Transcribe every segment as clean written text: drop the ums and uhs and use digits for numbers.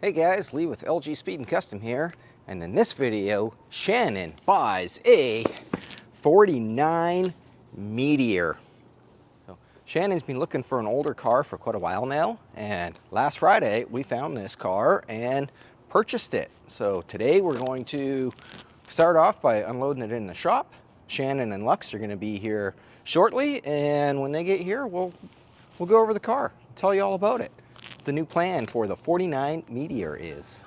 Hey guys, Lee with LG Speed and Custom here, and in this video, Shannon buys a 49 Meteor. So Shannon's been looking for an older car for quite a while now, and last Friday we found this car and purchased it. So today we're going to start off by unloading it in the shop. Shannon and Lux are going to be here shortly, and when they get here, we'll go over the car, tell you all about it. The new plan for the 49 Meteor is.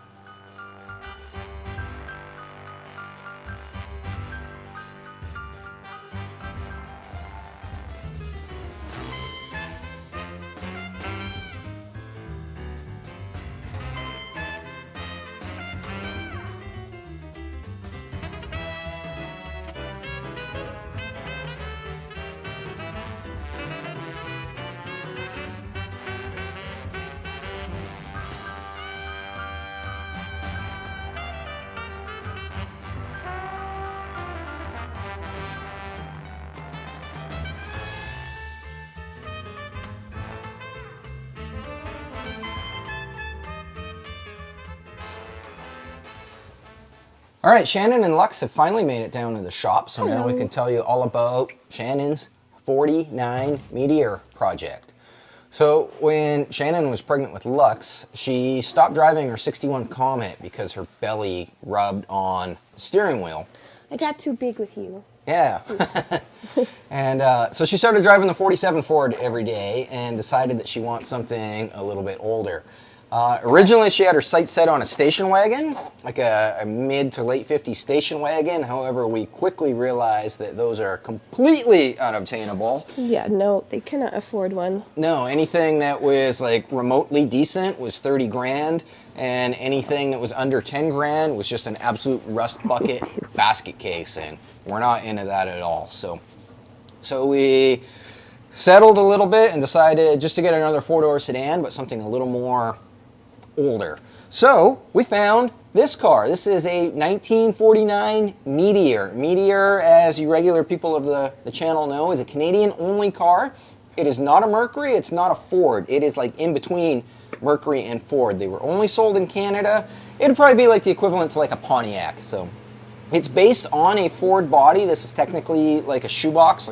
All right, Shannon and Lux have finally made it down to the shop, so now we can tell you all about Shannon's 49 Meteor project. So when Shannon was pregnant with Lux, she stopped driving her 61 Comet because her belly rubbed on the steering wheel. I got too big with you. Yeah. And so she started driving the 47 Ford every day and decided that she wants something a little bit older. Originally, she had her sights set on a station wagon, like a mid to late 50s station wagon. However, we quickly realized that those are completely unobtainable. Yeah, no, they cannot afford one. No, anything that was like remotely decent was 30 grand, and anything that was under 10 grand was just an absolute rust bucket basket case, and we're not into that at all. So we settled a little bit and decided just to get another four-door sedan, but something a little more older. So we found this car. This is a 1949 Meteor. Meteor, as you regular people of the channel know, is a Canadian-only car. It is not a Mercury. It's not a Ford. It is like in between Mercury and Ford. They were only sold in Canada. It'd probably be like the equivalent to like a Pontiac. So it's based on a Ford body. This is technically like a shoebox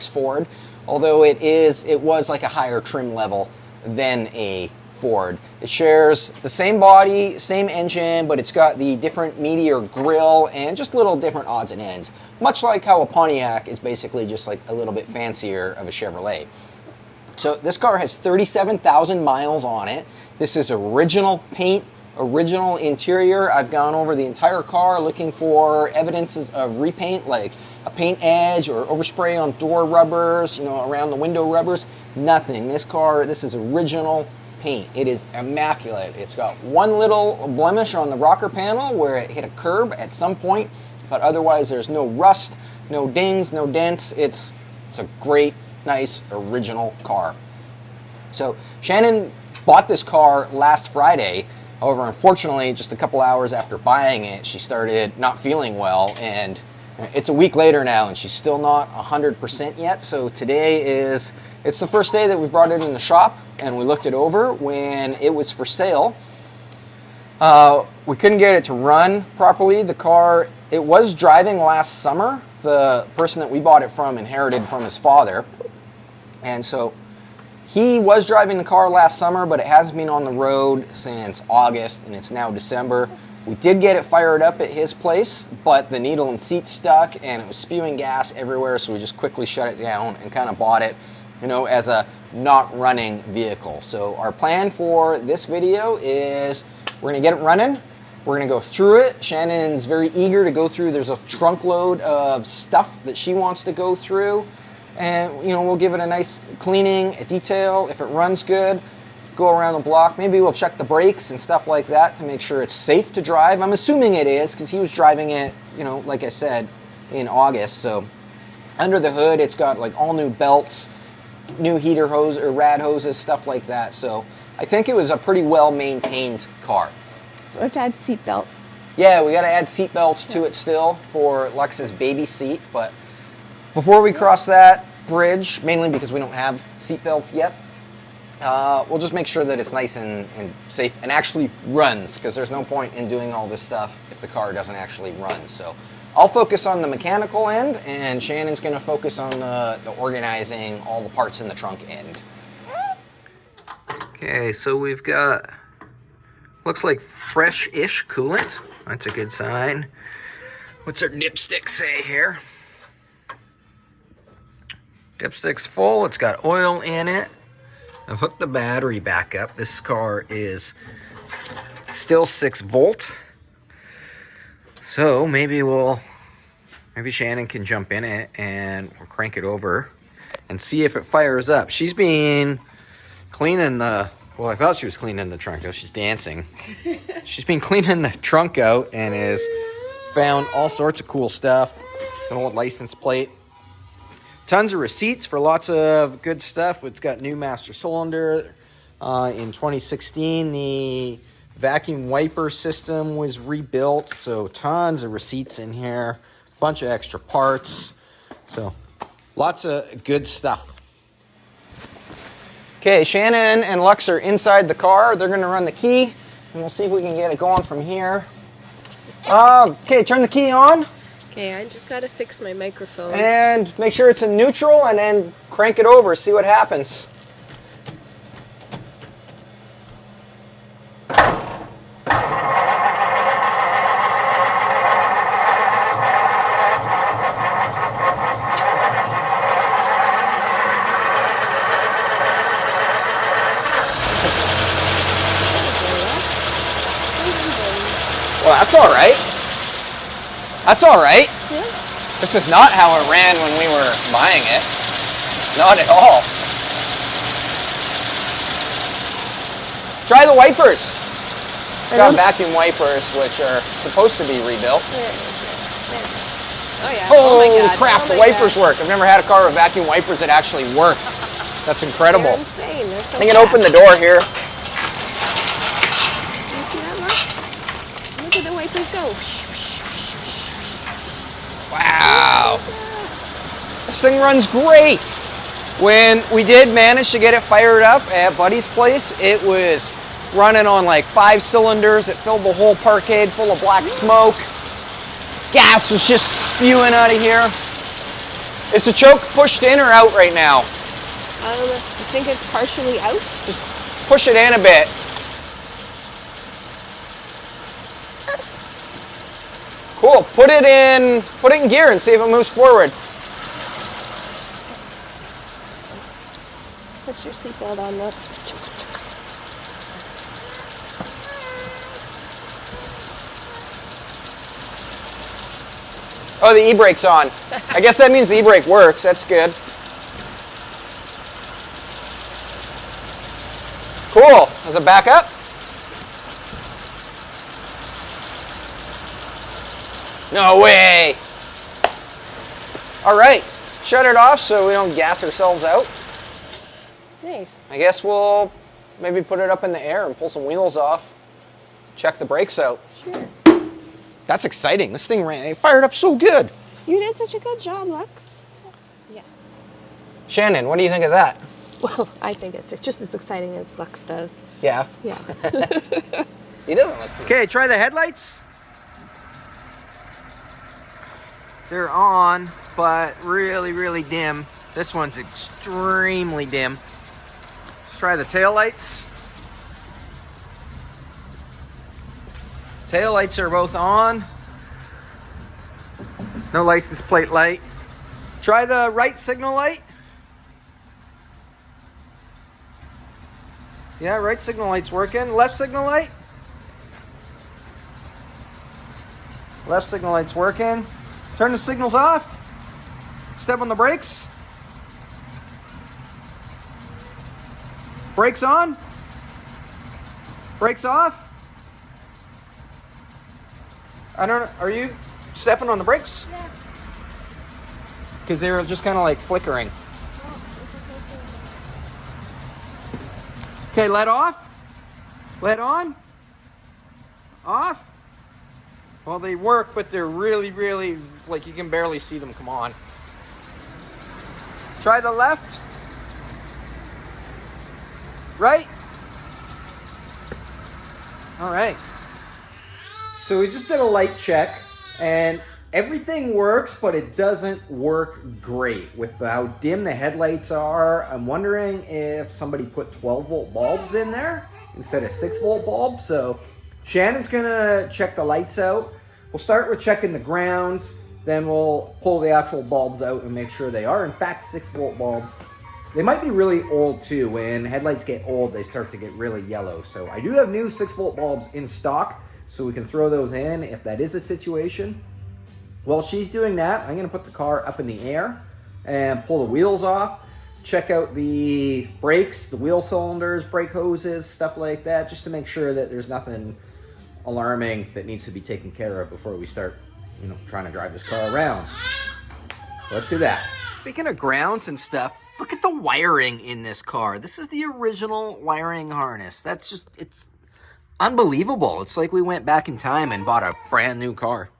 Ford, although it was like a higher trim level than a Ford. It shares the same body, same engine, but it's got the different Meteor grille and just little different odds and ends. Much like how a Pontiac is basically just like a little bit fancier of a Chevrolet. So this car has 37,000 miles on it. This is original paint, original interior. I've gone over the entire car looking for evidences of repaint, like a paint edge or overspray on door rubbers, around the window rubbers. Nothing. This is original paint. It is immaculate. It's got one little blemish on the rocker panel where it hit a curb at some point, but otherwise there's no rust, no dings, no dents. It's a great, nice, original car. So Shannon bought this car last Friday. However, unfortunately, just a couple hours after buying it, she started not feeling well, and it's a week later now, and she's still not 100% yet. So today it's the first day that we've brought it in the shop, and we looked it over when it was for sale. We couldn't get it to run properly. The car, it was driving last summer. The person that we bought it from inherited from his father, and so he was driving the car last summer, but it hasn't been on the road since August, and it's now December. We did get it fired up at his place, but the needle and seat stuck, and it was spewing gas everywhere, so we just quickly shut it down and kind of bought it, as a not running vehicle. So our plan for this video is we're going to get it running. We're going to go through it. Shannon's very eager to go through. There's a trunk load of stuff that she wants to go through. And, we'll give it a nice cleaning, a detail. If it runs good, go around the block. Maybe we'll check the brakes and stuff like that to make sure it's safe to drive. I'm assuming it is because he was driving it, like I said, in August. So under the hood, it's got like all new belts, new heater hose or rad hoses, stuff like that. So I think it was a pretty well-maintained car. So we have to add seatbelt. Yeah, we got to add seat belts to it still for Lux's baby seat. But before we cross that bridge, mainly because we don't have seat belts yet, we'll just make sure that it's nice and safe and actually runs, because there's no point in doing all this stuff if the car doesn't actually run. So I'll focus on the mechanical end, and Shannon's going to focus on the organizing all the parts in the trunk end. Okay, so we've got, looks like fresh-ish coolant. That's a good sign. What's our dipstick say here? Dipstick's full. It's got oil in it. I've hooked the battery back up. This car is still 6 volt. So maybe Shannon can jump in it and we'll crank it over and see if it fires up. She's been cleaning the, well, I thought she was cleaning the trunk. No, she's dancing. She's been cleaning the trunk out and has found all sorts of cool stuff. An old license plate. Tons of receipts for lots of good stuff. It's got new master cylinder. In 2016, the vacuum wiper system was rebuilt. So tons of receipts in here. Bunch of extra parts. So lots of good stuff. Okay, Shannon and Lux are inside the car. They're going to run the key, and we'll see if we can get it going from here. Okay, turn the key on. Okay, I just gotta fix my microphone. And make sure it's in neutral, and then crank it over, see what happens. Well, that's all right. That's all right. Yeah. This is not how it ran when we were buying it. Not at all. Try the wipers. It's got vacuum wipers, which are supposed to be rebuilt. Oh yeah. Oh, my God. crap, the wipers work. I've never had a car with vacuum wipers that actually worked. That's incredible. They're insane. They're so I can open the door here. You see that, Mark? Look at the wipers go. Wow. This thing runs great. When we did manage to get it fired up at Buddy's place, it was running on like 5 cylinders. It filled the whole parkade full of black smoke. Gas was just spewing out of here. Is the choke pushed in or out right now? I think it's partially out. Just push it in a bit. Cool. Put it in gear and see if it moves forward. Put your seatbelt on, look. Oh, the e-brake's on. I guess that means the e-brake works. That's good. Cool. Does it back up? No way. All right. Shut it off so we don't gas ourselves out. Nice. I guess we'll maybe put it up in the air and pull some wheels off. Check the brakes out. Sure. That's exciting. This thing it fired up so good. You did such a good job, Lux. Yeah. Shannon, what do you think of that? Well, I think it's just as exciting as Lux does. Yeah. Yeah. He doesn't look too. Okay, try the headlights. They're on, but really, really dim. This one's extremely dim. Let's try the taillights. Taillights are both on. No license plate light. Try the right signal light. Yeah, right signal light's working. Left signal light. Left signal light's working. Turn the signals off. Step on the brakes. Brakes on. Brakes off. I don't know. Are you stepping on the brakes? Yeah. Because they were just kind of like flickering. Okay, let off. Let on. Off. Well, they work, but they're really, really, like you can barely see them come on. Try the left. right? All right. So we just did a light check, and everything works, but it doesn't work great with how dim the headlights are. I'm wondering if somebody put 12-volt bulbs in there instead of 6-volt bulbs. So Shannon's gonna check the lights out. We'll start with checking the grounds, then we'll pull the actual bulbs out and make sure they are in fact 6-volt bulbs. They might be really old too. When headlights get old, they start to get really yellow. So I do have new 6-volt bulbs in stock, so we can throw those in if that is a situation. While she's doing that, I'm gonna put the car up in the air and pull the wheels off, check out the brakes, the wheel cylinders, brake hoses, stuff like that, just to make sure that there's nothing alarming that needs to be taken care of before we start, trying to drive this car around. Let's do that. Speaking of grounds and stuff, look at the wiring in this car. This is the original wiring harness. It's unbelievable. It's like we went back in time and bought a brand new car.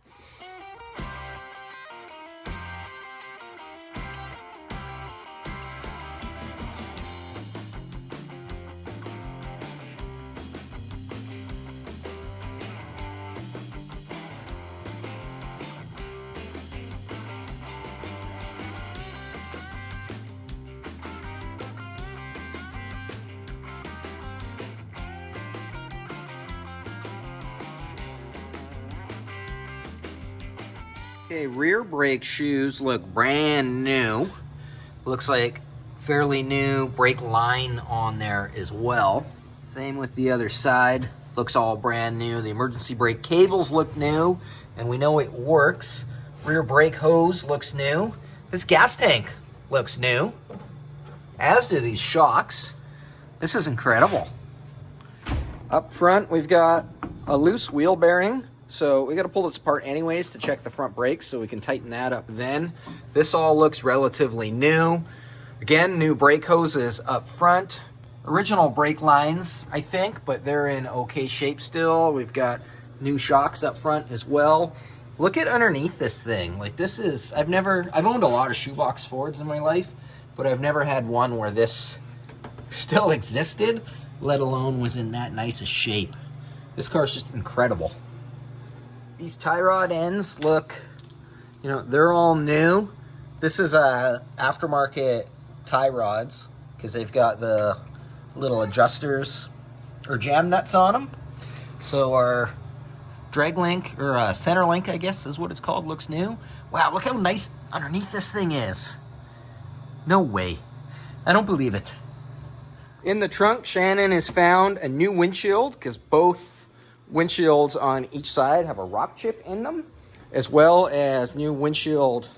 Okay, rear brake shoes look brand new. Looks like fairly new brake line on there as well. Same with the other side. Looks all brand new. The emergency brake cables look new, and we know it works. Rear brake hose looks new. This gas tank looks new, as do these shocks. This is incredible. Up front, we've got a loose wheel bearing. So we got to pull this apart anyways to check the front brakes, so we can tighten that up then. This all looks relatively new. Again, new brake hoses up front. Original brake lines, I think, but they're in okay shape still. We've got new shocks up front as well. Look at underneath this thing. Like, this is, I've owned a lot of shoebox Fords in my life, but I've never had one where this still existed, let alone was in that nice a shape. This car's just incredible. These tie rod ends look, they're all new. This is aftermarket tie rods because they've got the little adjusters or jam nuts on them. So our drag link or center link, I guess is what it's called, looks new. Wow, look how nice underneath this thing is. No way. I don't believe it. In the trunk, Shannon has found a new windshield because both windshields on each side have a rock chip in them, as well as new windshield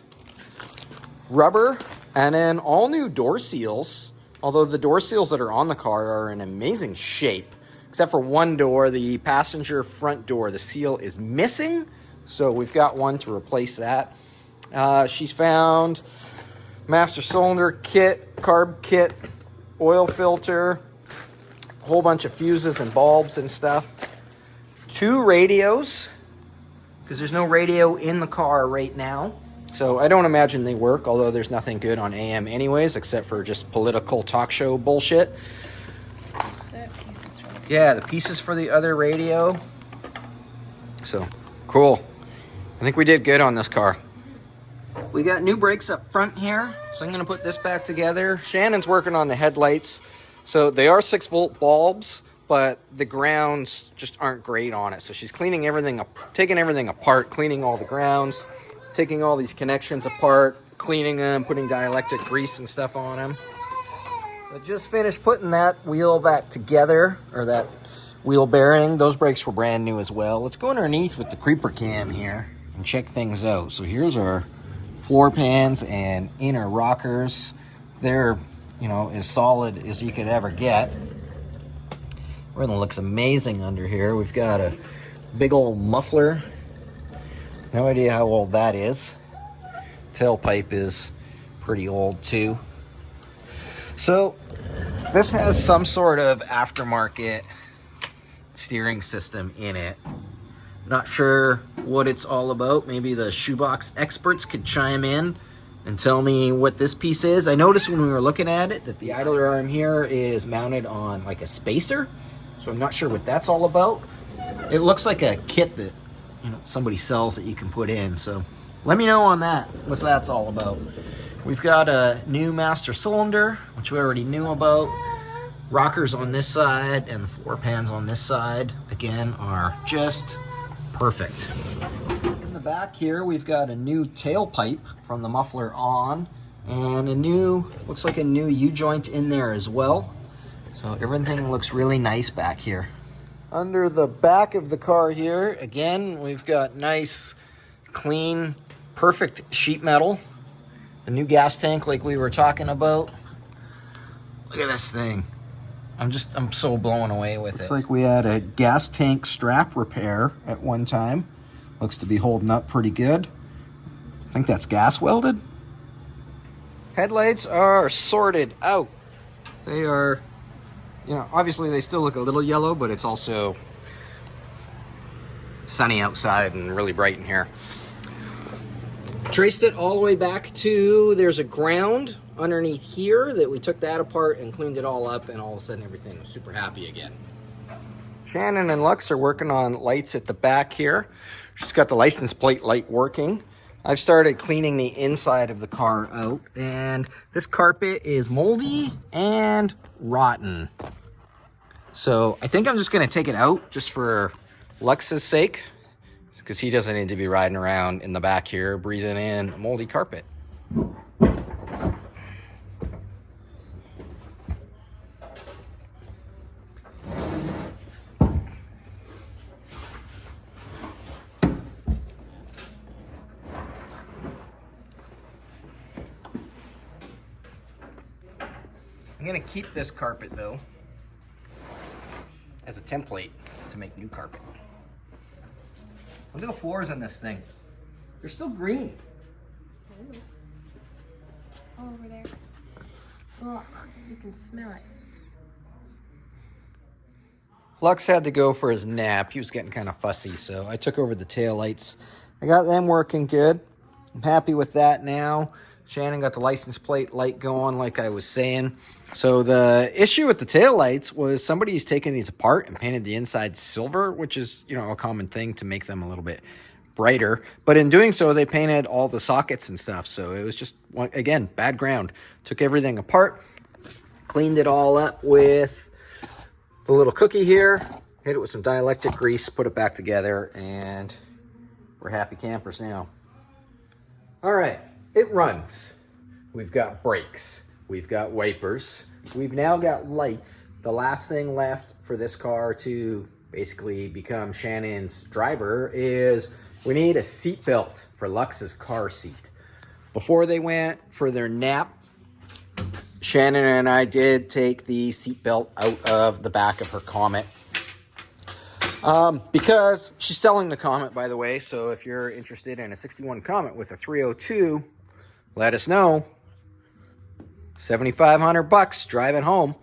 rubber, and then all new door seals. Although the door seals that are on the car are in amazing shape, except for one door, the passenger front door, the seal is missing, so we've got one to replace that. She's found master cylinder kit, carb kit, oil filter, a whole bunch of fuses and bulbs and stuff. 2 radios, because there's no radio in the car right now. So I don't imagine they work, although there's nothing good on AM anyways, except for just political talk show bullshit. Yeah, the pieces for the other radio. So, cool. I think we did good on this car. We got new brakes up front here, so I'm going to put this back together. Shannon's working on the headlights. So they are 6-volt bulbs, but the grounds just aren't great on it. So she's cleaning everything up, taking everything apart, cleaning all the grounds, taking all these connections apart, cleaning them, putting dielectric grease and stuff on them. I just finished putting that wheel back together, or that wheel bearing. Those brakes were brand new as well. Let's go underneath with the creeper cam here and check things out. So here's our floor pans and inner rockers. They're, as solid as you could ever get. Everything looks amazing under here. We've got a big old muffler. No idea how old that is. Tailpipe is pretty old too. So this has some sort of aftermarket steering system in it. Not sure what it's all about. Maybe the shoebox experts could chime in and tell me what this piece is. I noticed when we were looking at it that the idler arm here is mounted on like a spacer, so I'm not sure what that's all about. It looks like a kit that somebody sells that you can put in, so let me know on that, what that's all about. We've got a new master cylinder, which we already knew about. Rockers on this side and the floor pans on this side, again, are just perfect. In the back here, we've got a new tailpipe from the muffler on, and a new, looks like a new U-joint in there as well. So everything looks really nice back here. Under the back of the car here, again, we've got nice, clean, perfect sheet metal. The new gas tank like we were talking about. Look at this thing. I'm so blown away with it. Looks like we had a gas tank strap repair at one time. Looks to be holding up pretty good. I think that's gas welded. Headlights are sorted out. They are, obviously they still look a little yellow, but it's also sunny outside and really bright in here. Traced it all the way back to, there's a ground underneath here that we took that apart and cleaned it all up, and all of a sudden everything was super happy again. Shannon and Lux are working on lights at the back here. She's got the license plate light working. I've started cleaning the inside of the car out, and this carpet is moldy and rotten. So I think I'm just gonna take it out just for Lux's sake, because he doesn't need to be riding around in the back here breathing in moldy carpet. I'm gonna keep this carpet though as a template to make new carpet. Look at the floors on this thing. They're still green. Oh, over there. Oh, you can smell it. Lux had to go for his nap. He was getting kind of fussy, so I took over the taillights. I got them working good. I'm happy with that now. Shannon got the license plate light going like I was saying. So the issue with the taillights was somebody's taken these apart and painted the inside silver, which is, a common thing to make them a little bit brighter. But in doing so, they painted all the sockets and stuff. So it was just, again, bad ground. Took everything apart, cleaned it all up with the little cookie here, hit it with some dielectric grease, put it back together, and we're happy campers now. All right, it runs. We've got brakes. We've got wipers. We've now got lights. The last thing left for this car to basically become Shannon's driver is we need a seat belt for Lux's car seat. Before they went for their nap, Shannon and I did take the seat belt out of the back of her Comet. Because she's selling the Comet, by the way, so if you're interested in a 61 Comet with a 302, let us know. $7,500 driving home.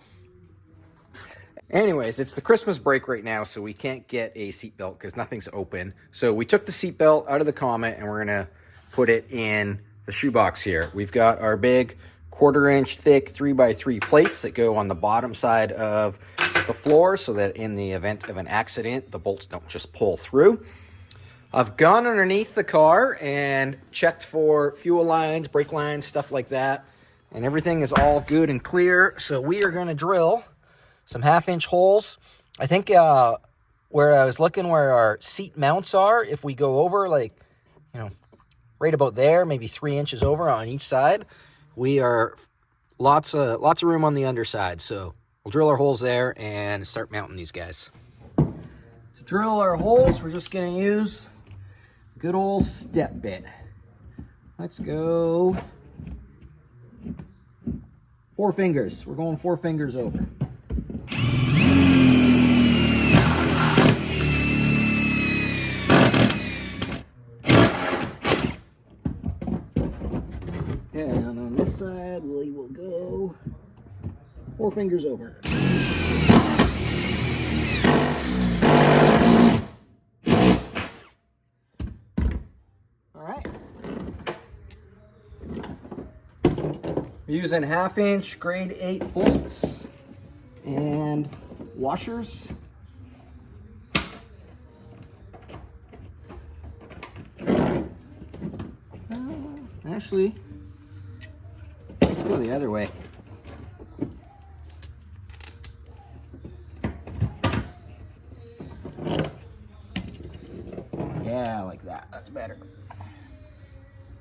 Anyways, it's the Christmas break right now, so we can't get a seatbelt because nothing's open. So we took the seatbelt out of the Comet and we're gonna put it in the shoebox here. We've got our big 1/4-inch thick 3x3 plates that go on the bottom side of the floor so that in the event of an accident, the bolts don't just pull through. I've gone underneath the car and checked for fuel lines, brake lines, stuff like that. And everything is all good and clear. So we are going to drill some 1/2-inch holes. I think where I was looking where our seat mounts are, if we go over right about there, maybe 3 inches over on each side, we are lots of room on the underside. So we'll drill our holes there and start mounting these guys. To drill our holes, we're just going to use good old step bit. Let's go 4 fingers. We're going 4 fingers over. And on this side, we will go 4 fingers over. All right. We're using 1/2" grade 8 bolts and washers. Actually, let's go the other way. Yeah, like that. That's better.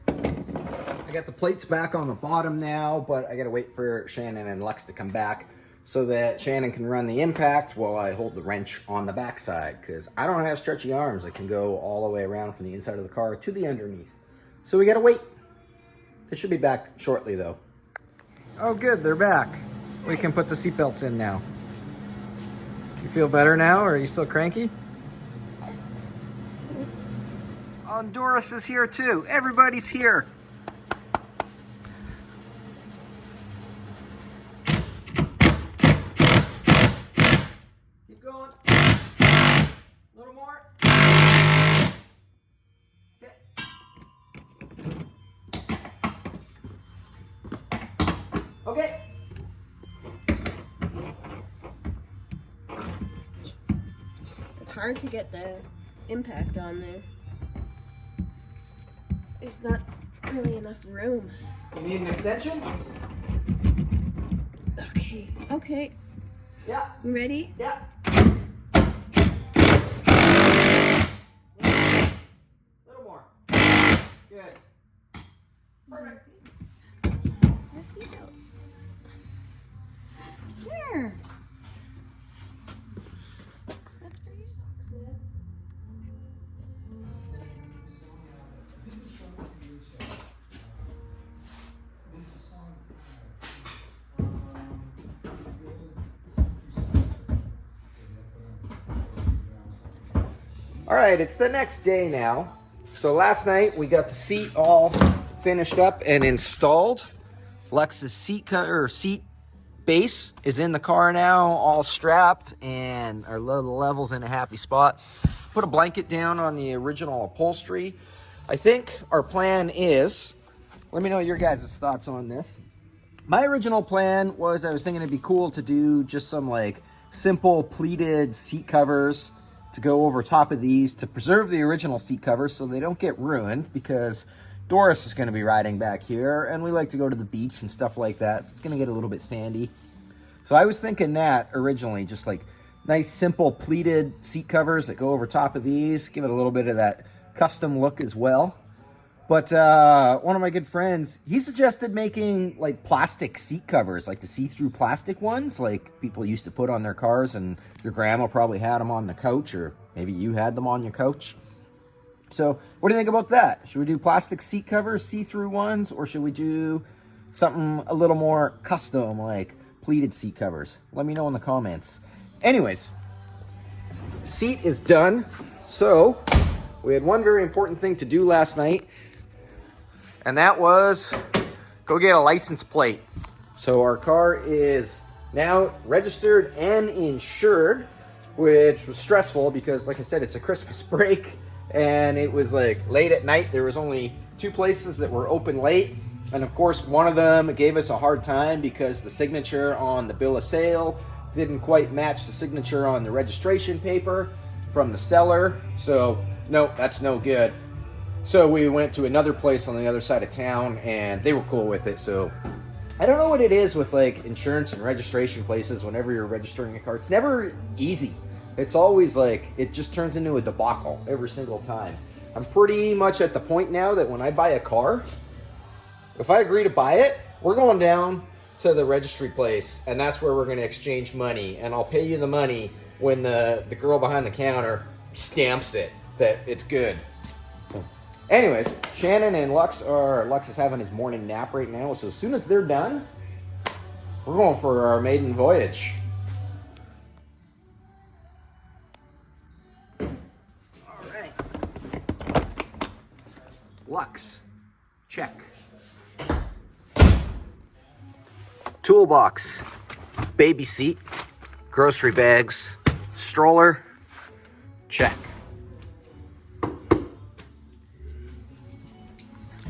I got the plates back on the bottom now, but I gotta wait for Shannon and Lux to come back so that Shannon can run the impact while I hold the wrench on the backside, because I don't have stretchy arms that can go all the way around from the inside of the car to the underneath. So we gotta wait. They should be back shortly though. Oh good, they're back. We can put the seatbelts in now. You feel better now, or are you still cranky? Honduras is here too. Everybody's here. Keep going. A little more. Okay. Okay. It's hard to get the impact on there. There's not really enough room. You need an extension? Okay. Okay. Yeah. You ready? Yeah. Little more. Good. Perfect. Your seatbelts. Here. That's for your socks, Dad. All right, it's the next day now. So last night we got the seat all finished up and installed. Lux's seat base is in the car now, all strapped, and our little level's in a happy spot. Put a blanket down on the original upholstery. I think our plan is, let me know your guys' thoughts on this. My original plan was I was thinking it'd be cool to do just some like simple pleated seat covers to go over top of these to preserve the original seat covers so they don't get ruined, because Doris is going to be riding back here and we like to go to the beach and stuff like that, so it's going to get a little bit sandy. So I was thinking that originally, just like nice simple pleated seat covers that go over top of these, give it a little bit of that custom look as well. But one of my good friends, he suggested making like plastic seat covers, like the see-through plastic ones, like people used to put on their cars, and your grandma probably had them on the couch, or maybe you had them on your couch. So what do you think about that? Should we do plastic seat covers, see-through ones, or should we do something a little more custom, like pleated seat covers? Let me know in the comments. Anyways, seat is done. So we had one very important thing to do last night, and that was go get a license plate. So our car is now registered and insured, which was stressful because, like I said, it's a Christmas break and it was like late at night. There was only 2 places that were open late, and of course one of them gave us a hard time because the signature on the bill of sale didn't quite match the signature on the registration paper from the seller. So no, that's no good. So we went to another place on the other side of town and they were cool with it. So I don't know what it is with like insurance and registration places whenever you're registering a car. It's never easy. It's always like, it just turns into a debacle every single time. I'm pretty much at the point now that when I buy a car, if I agree to buy it, we're going down to the registry place and that's where we're going to exchange money, and I'll pay you the money when the girl behind the counter stamps it that it's good. So anyways, Shannon and Lux is having his morning nap right now, so as soon as they're done, we're going for our maiden voyage. All right. Lux, check. Toolbox, baby seat, grocery bags, stroller, check.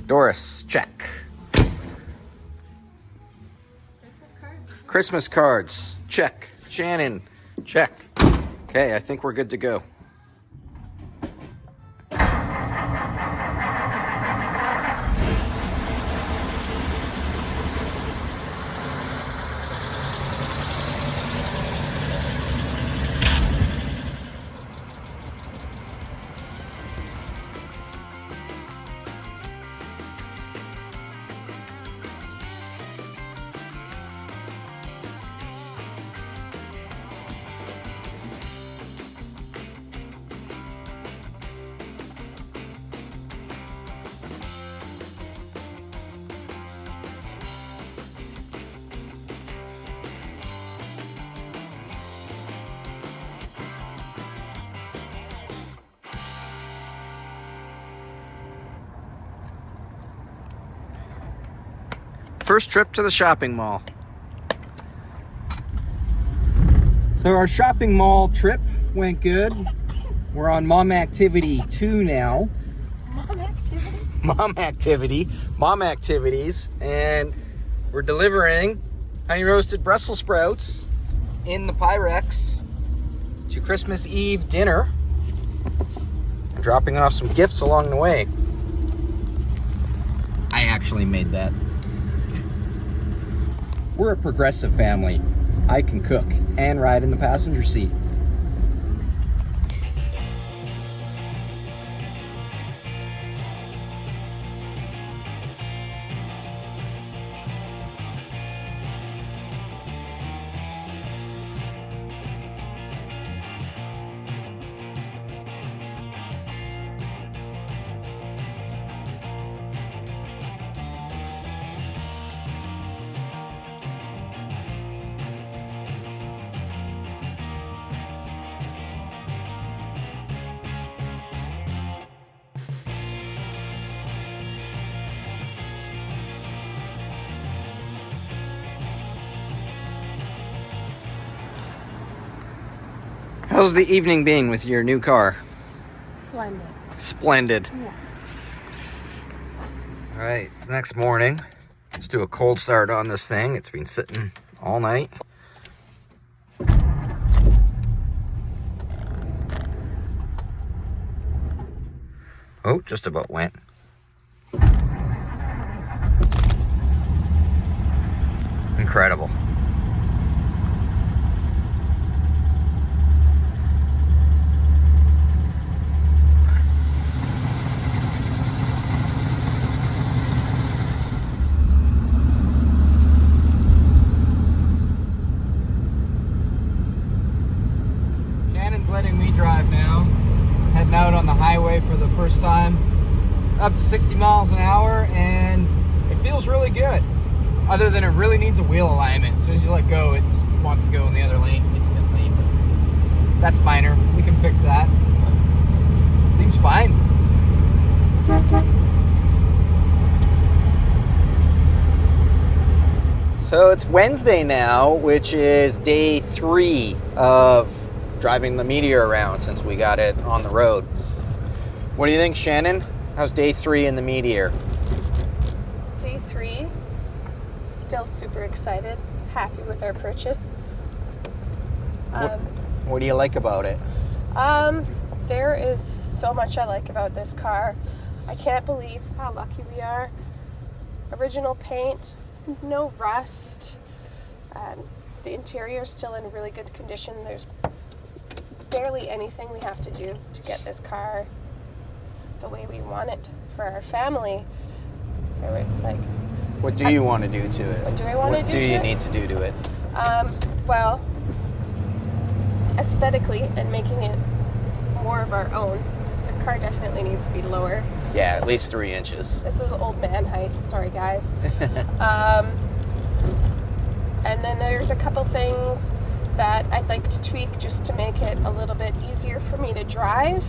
Doris, check. Christmas cards, check. Shannon, check. Okay, I think we're good to go. First trip to the shopping mall. So our shopping mall trip went good. We're on Mom Activity 2 now. Mom activity? Mom Activities. And we're delivering honey roasted Brussels sprouts in the Pyrex to Christmas Eve dinner. And dropping off some gifts along the way. I actually made that. We're a progressive family. I can cook and ride in the passenger seat. How's the evening being with your new car? Splendid. Splendid. Yeah. All right, it's next morning. Let's do a cold start on this thing. It's been sitting all night. Oh, just about went. Incredible. Letting me drive now, heading out on the highway for the first time, up to 60 miles an hour, and it feels really good, other than it really needs a wheel alignment. As soon as you let go, it just wants to go in the other lane instantly, but that's minor, we can fix that, but seems fine. So it's Wednesday now, which is day 3 of driving the Meteor around since we got it on the road. What do you think, Shannon? How's day 3 in the Meteor? Day 3. Still super excited. Happy with our purchase. What do you like about it? There is so much I like about this car. I can't believe how lucky we are. Original paint, no rust. The interior is still in really good condition. There's barely anything we have to do to get this car the way we want it for our family. What do you want to do to it? What do I want to do to it? What do you need to do to it? Well, aesthetically and making it more of our own, the car definitely needs to be lower. Yeah, at least 3 inches. This is old man height. Sorry, guys. And then there's a couple things that I'd like to tweak just to make it a little bit easier for me to drive.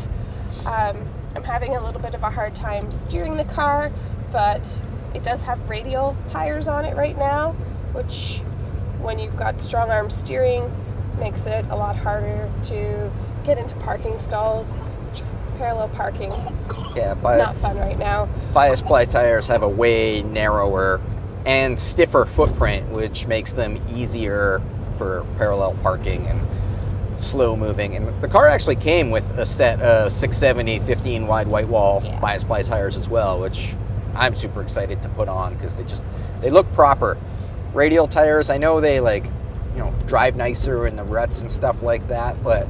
I'm having a little bit of a hard time steering the car, but it does have radial tires on it right now, which when you've got strong arm steering makes it a lot harder to get into parking stalls, parallel parking. Yeah, it's not fun right now. Bias ply tires have a way narrower and stiffer footprint, which makes them easier for parallel parking and slow moving. And the car actually came with a set of 670 15 wide white wall bias ply tires as well, which I'm super excited to put on because they look proper. Radial tires, I know they drive nicer in the ruts and stuff like that, but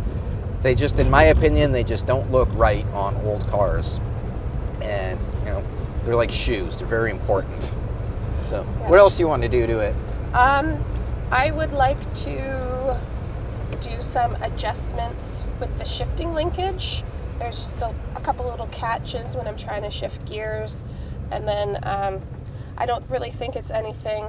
they just, in my opinion, they just don't look right on old cars. And they're like shoes, they're very important. So what else do you want to do to it? I would like to do some adjustments with the shifting linkage. There's still a couple little catches when I'm trying to shift gears, and then I don't really think it's anything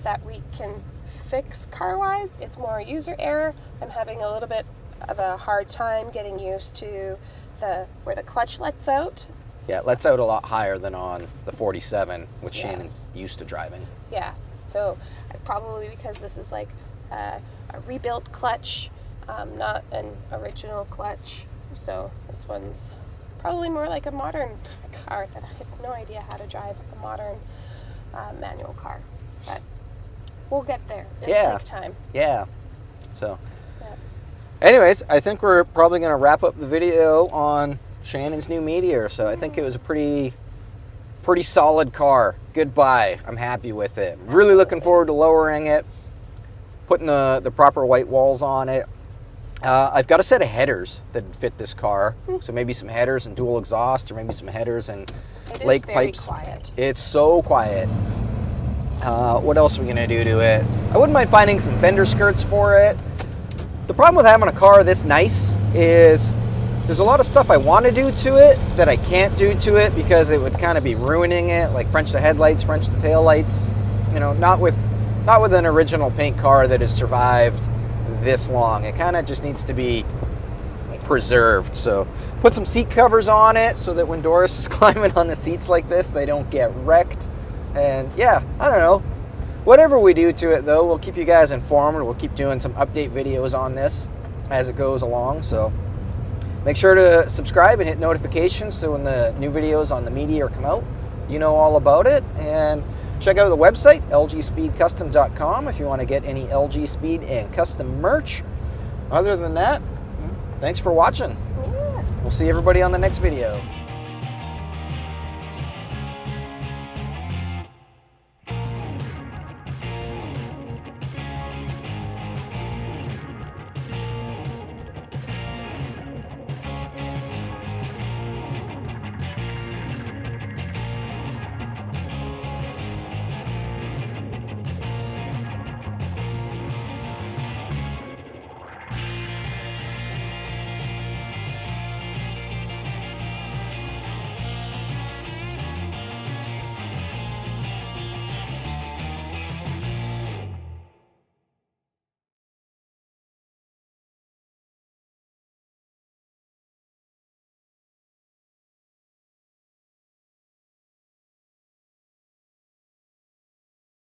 that we can fix car-wise. It's more user error. I'm having a little bit of a hard time getting used to where the clutch lets out. Yeah, it lets out a lot higher than on the 47, which Shannon's used to driving. Yeah, so probably because this is like a rebuilt clutch, not an original clutch. So this one's probably more like a modern car that I have no idea how to drive a modern manual car. But we'll get there. It'll take time. Yeah. So, anyways, I think we're probably going to wrap up the video on Shannon's new Meteor. So I think it was a pretty solid car. Good buy. I'm happy with it. I'm really looking forward to lowering it, putting the proper white walls on it. I've got a set of headers that fit this car. So maybe some headers and dual exhaust, or maybe some headers and lake pipes. Quiet. It's so quiet. What else are we gonna do to it? I wouldn't mind finding some fender skirts for it. The problem with having a car this nice is there's a lot of stuff I want to do to it that I can't do to it because it would kind of be ruining it, like French the headlights, French the taillights. Not with an original paint car that has survived this long. It kind of just needs to be preserved. So put some seat covers on it so that when Doris is climbing on the seats like this, they don't get wrecked. And yeah, I don't know. Whatever we do to it though, we'll keep you guys informed. We'll keep doing some update videos on this as it goes along. So make sure to subscribe and hit notifications so when the new videos on the Meteor come out, you know all about it. And check out the website, lgspeedcustom.com, if you want to get any LG Speed and custom merch. Other than that, thanks for watching. Yeah. We'll see everybody on the next video.